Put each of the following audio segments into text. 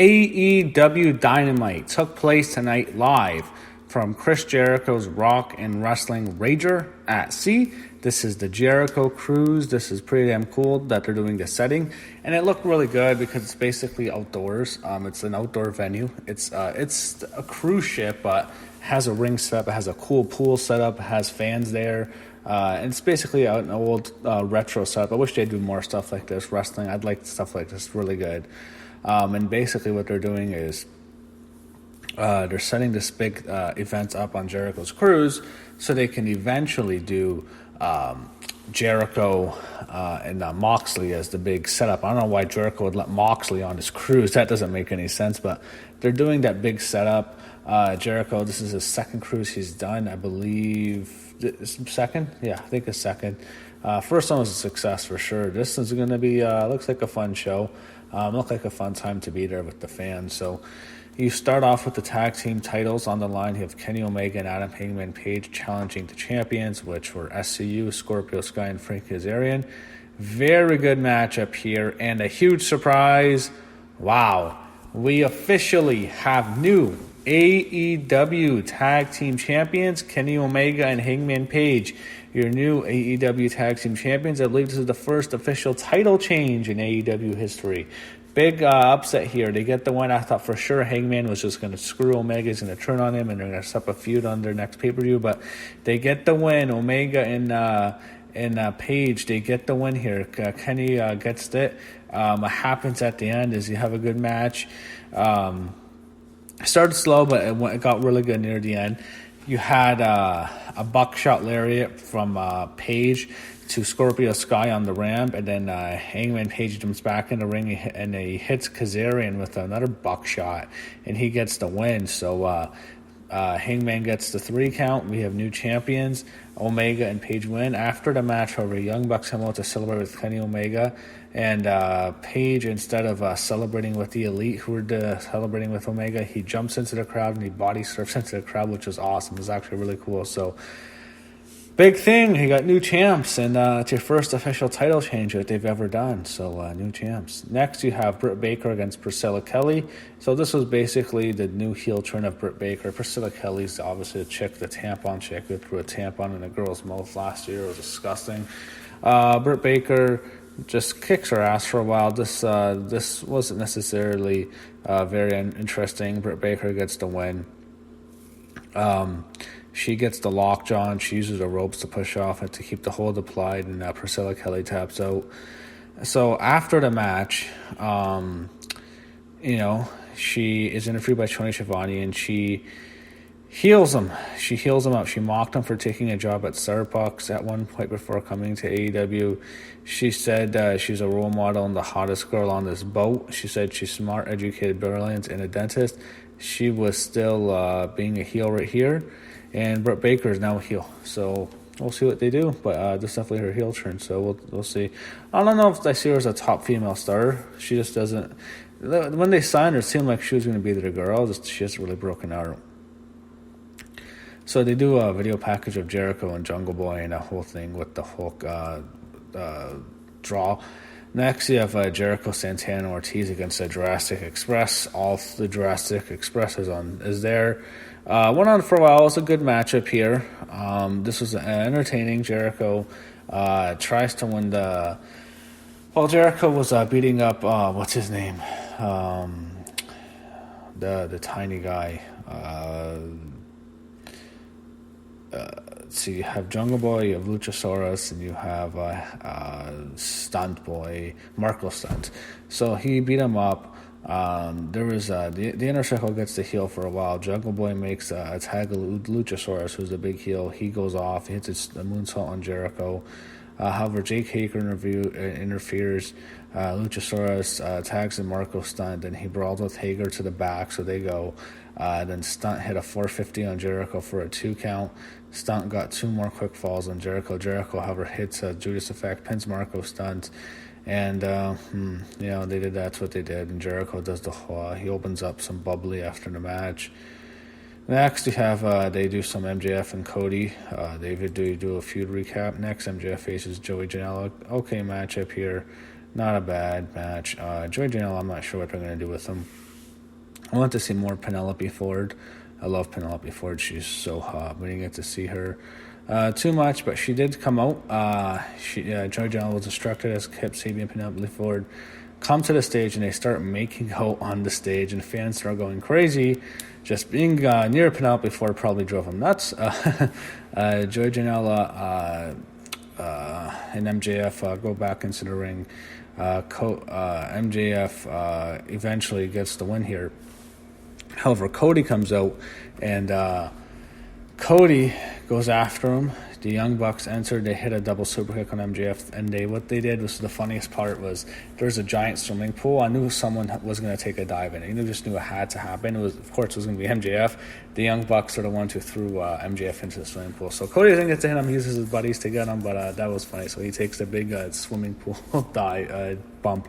AEW Dynamite took place tonight live from Chris Jericho's Rock and Wrestling Rager at Sea. This is the Jericho Cruise. This is pretty damn cool that they're doing this setting, and it looked really good because it's basically outdoors. It's an outdoor venue. It's a cruise ship, but has a ring setup. It has a cool pool setup. It has fans there. And it's basically an old retro setup. I wish they'd do more stuff like this. Wrestling, I'd like stuff like this. Really good. And basically what they're doing is they're setting this big event up on Jericho's cruise so they can eventually do Jericho and Moxley as the big setup. I don't know why Jericho would let Moxley on his cruise. That doesn't make any sense, but they're doing that big setup. Jericho, this is his second cruise he's done, I believe. Second? Yeah, I think it's second. First one was a success for sure. This is going to be, looks like a fun show. Look like a fun time to be there with the fans. So you start off with the tag team titles on the line. You have Kenny Omega and Adam Hangman Page challenging the champions, which were SCU, Scorpio Sky, and Frank Kazarian. Very good matchup here, and a huge surprise. Wow. We officially have new AEW Tag Team Champions, Kenny Omega and Hangman Page. Your new AEW Tag Team Champions. I believe this is the first official title change in AEW history. Big upset here. They get the win. I thought for sure Hangman was just going to screw Omega. He's going to turn on him and they're going to set up a feud on their next pay-per-view. But they get the win. Omega and Page, they get the win here. Kenny gets it. What happens at the end is you have a good match. It started slow, but it got really good near the end. You had a buckshot lariat from Page to Scorpio Sky on the ramp, and then Hangman Page jumps back in the ring and he hits Kazarian with another buckshot, and he gets the win. So Hangman gets the 3 count. We have new champions. Omega and Page win. After the match, however, Young Bucks come out to celebrate with Kenny Omega, and Page, instead of celebrating with the Elite who were celebrating with Omega, he jumps into the crowd and he body surfs into the crowd, which was awesome. It was actually really cool. So big thing, he got new champs, and it's your first official title change that they've ever done. So new champs. Next, you have Britt Baker against Priscilla Kelly. So this was basically the new heel turn of Britt Baker. Priscilla Kelly's obviously a chick, the tampon chick who threw a tampon in a girl's mouth last year. It was disgusting. Britt Baker just kicks her ass for a while. This wasn't necessarily very interesting. Britt Baker gets the win. She gets the lockjaw and she uses the ropes to push off and to keep the hold applied, and Priscilla Kelly taps out. So after the match, she is interviewed by Tony Schiavone and she heals him. She heals him up. She mocked him for taking a job at Starbucks at one point before coming to AEW. She said she's a role model and the hottest girl on this boat. She said she's smart, educated, brilliant, and a dentist. She was still being a heel right here. And Britt Baker is now a heel. So we'll see what they do. But this is definitely her heel turn. So we'll see. I don't know if I see her as a top female star. She just doesn't. When they signed her, it seemed like she was going to be their girl. She hasn't really broken out. So they do a video package of Jericho and Jungle Boy and a whole thing with the Hulk draw. Next, you have Jericho, Santana, and Ortiz against the Jurassic Express. All the Jurassic Express is there. Went on for a while. It was a good matchup here. This was entertaining. Jericho tries to win the... Well, Jericho was beating up... what's his name? The tiny guy. So you have Jungle Boy, you have Luchasaurus, and you have Stunt Boy, Marco Stunt. So he beat him up. There was the Inner Circle gets the heel for a while. Jungle Boy makes a tag of Luchasaurus, who's the big heel. He goes off, he hits a moonsault on Jericho. However, Jake Hager interferes. Luchasaurus tags in Marco Stunt, and he brawls with Hager to the back, so they go. Then Stunt hit a 450 on Jericho for a 2 count. Stunt got 2 more quick falls on Jericho. Jericho, however, hits a Judas Effect, pins Marco Stunt. And, they did that's what they did. And Jericho does he opens up some bubbly after the match. Next, you have, they do some MJF and Cody. They do a feud recap. Next, MJF faces Joey Janela. Okay matchup here. Not a bad match. Joey Janela, I'm not sure what they're going to do with him. I want to see more Penelope Ford. I love Penelope Ford. She's so hot. We didn't get to see her too much, but she did come out. Joey Janela was instructed as Kip Sabian and Penelope Ford come to the stage, and they start making out on the stage, and fans start going crazy. Just being near Penelope Ford probably drove them nuts. Joey Janela and MJF go back into the ring. MJF eventually gets the win here. However, Cody comes out, and Cody goes after him. The Young Bucks entered. They hit a double super kick on MJF, and what they did was the funniest part was there's a giant swimming pool. I knew someone was going to take a dive in it. Just knew it had to happen. Of course, it was going to be MJF. The Young Bucks are the ones who threw MJF into the swimming pool. So Cody doesn't get to hit him. He uses his buddies to get him, but that was funny. So he takes the big swimming pool bump.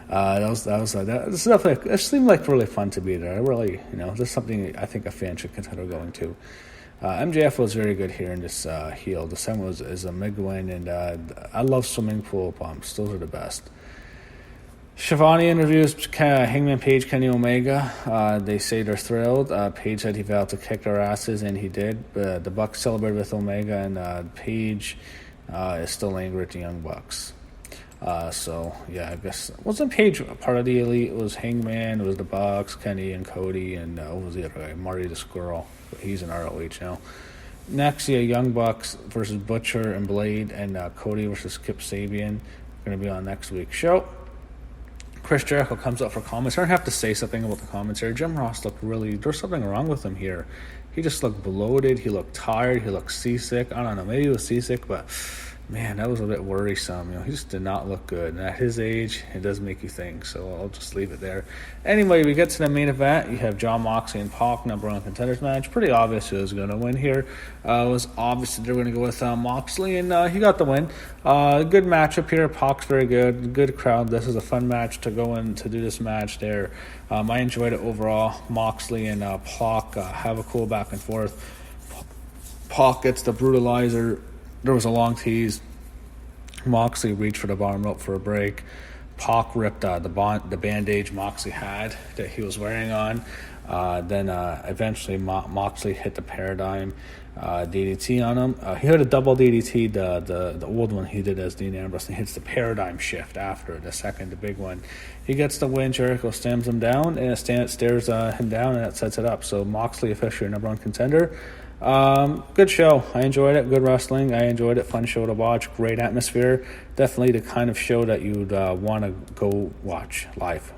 That seemed like really fun to be there. Really, this is something I think a fan should consider going to. MJF was very good here in this heel. The segment is a big win, and I love swimming pool bumps. Those are the best. Shivani interviews Hangman Page, Kenny Omega. They say they're thrilled. Page said he vowed to kick their asses, and he did. The Bucks celebrated with Omega, and Page is still angry at the Young Bucks. I guess wasn't Page part of the Elite? It was Hangman, it was the Bucks, Kenny and Cody, and what was the other guy? Marty the Squirrel. He's in ROH now. Next, Young Bucks versus Butcher and Blade, and Cody versus Kip Sabian. Going to be on next week's show. Chris Jericho comes up for comments. I don't have to say something about the commentary. Jim Ross looked there's something wrong with him here. He just looked bloated. He looked tired. He looked seasick. I don't know. Maybe he was seasick, but man, that was a bit worrisome. He just did not look good. And at his age, it does make you think. So I'll just leave it there. Anyway, we get to the main event. You have Jon Moxley and Pac, number one contenders match. Pretty obvious who was going to win here. It was obvious that they were going to go with Moxley, and he got the win. Good matchup here. Pac's very good. Good crowd. This is a fun match to go in to do this match there. I enjoyed it overall. Moxley and Pac have a cool back and forth. Pac gets the brutalizer. There was a long tease. Moxley reached for the bottom rope for a break. Pac ripped the bandage Moxley had that he was wearing on. Then eventually Moxley hit the Paradigm DDT on him. He hit a double DDT, the old one he did as Dean Ambrose, and hits the Paradigm Shift after the big one. He gets the win. Jericho slams him down and stares him down, and that sets it up. So Moxley officially number one contender. Good show. I enjoyed it. Good wrestling. I enjoyed it. Fun show to watch. Great atmosphere. Definitely the kind of show that you'd want to go watch live.